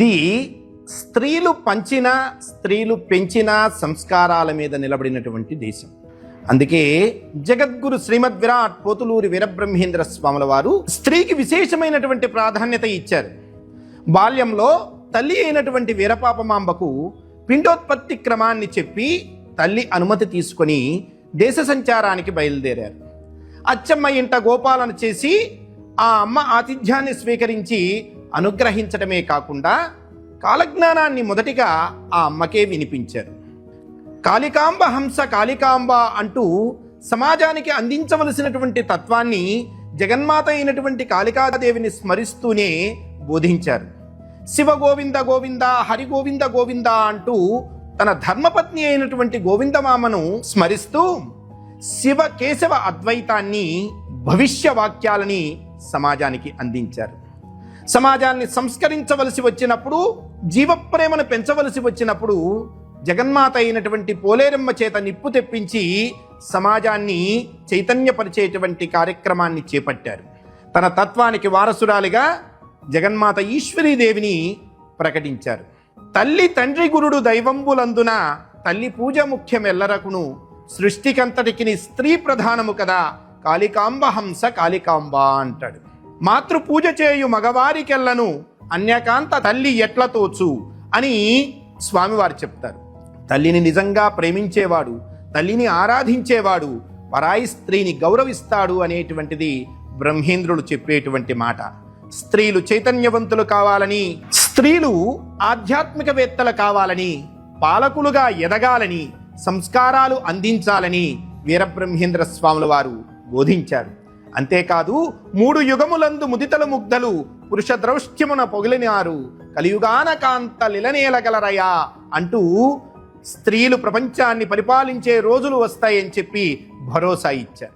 ఇది స్త్రీలు పంచిన, స్త్రీలు పెంచిన సంస్కారాల మీద నిలబడినటువంటి దేశం. అందుకే జగద్గురు శ్రీమద్ విరాట్ పోతులూరి వీరబ్రహ్మేంద్ర స్వాముల వారు స్త్రీకి విశేషమైనటువంటి ప్రాధాన్యత ఇచ్చారు. బాల్యంలో తల్లి అయినటువంటి వీరపాపమాంబకు పిండోత్పత్తి క్రమాన్ని చెప్పి తల్లి అనుమతి తీసుకొని దేశ సంచారానికి బయలుదేరారు. అచ్చమ్మ ఇంట గోపాలన చేసి ఆ అమ్మ ఆతిథ్యాన్ని స్వీకరించి అనుగ్రహించడమే కాకుండా కాలజ్ఞానాన్ని మొదటిగా ఆ అమ్మకే వినిపించారు. కాళికాంబ హంస కాళికాంబ అంటూ సమాజానికి అందించవలసినటువంటి తత్వాన్ని జగన్మాత అయినటువంటి కాళికాదేవిని స్మరిస్తూనే బోధించారు. శివ గోవింద గోవింద, హరి గోవింద గోవింద అంటూ తన ధర్మపత్ని అయినటువంటి గోవిందమామను స్మరిస్తూ శివ కేశవ అద్వైతాన్ని, భవిష్య వాక్యాలని సమాజానికి అందించారు. సమాజాన్ని సంస్కరించవలసి వచ్చినప్పుడు, జీవప్రేమను పెంచవలసి వచ్చినప్పుడు జగన్మాత అయినటువంటి పోలేరమ్మ చేత నిప్పు తెప్పించి సమాజాన్ని చైతన్యపరిచేటువంటి కార్యక్రమాన్ని చేపట్టారు. తన తత్వానికి వారసురాలిగా జగన్మాత ఈశ్వరీదేవిని ప్రకటించారు. తల్లి తండ్రి గురుడు దైవంబులందున తల్లి పూజ ముఖ్యమెల్లరకును, సృష్టికంతటికి స్త్రీ ప్రధానము కదా కాళికాంబ హంస కాళికాంబ అంటాడు. మాతృ పూజ చేయు మగవారికెల్లను అన్యకాంత తల్లి ఎట్ల తోచు అని స్వామివారు చెప్తారు. తల్లిని నిజంగా ప్రేమించేవాడు, తల్లిని ఆరాధించేవాడు పరాయి స్త్రీని గౌరవిస్తాడు అనేటువంటిది బ్రహ్మేంద్రుడు చెప్పేటువంటి మాట. స్త్రీలు చైతన్యవంతులు కావాలని, స్త్రీలు ఆధ్యాత్మికవేత్తలు కావాలని, పాలకులుగా ఎదగాలని, సంస్కారాలు అందించాలని వీరబ్రహ్మేంద్ర స్వాముల వారు బోధించారు. అంతేకాదు 3 యుగములందు ముదితల ముగ్ధలు పురుష ద్రౌష్ట్యమున పొగిలినారు, కలియుగాన కాంత లిలనేలగలరయా అంటూ స్త్రీలు ప్రపంచాన్ని పరిపాలించే రోజులు వస్తాయని చెప్పి భరోసా ఇచ్చారు.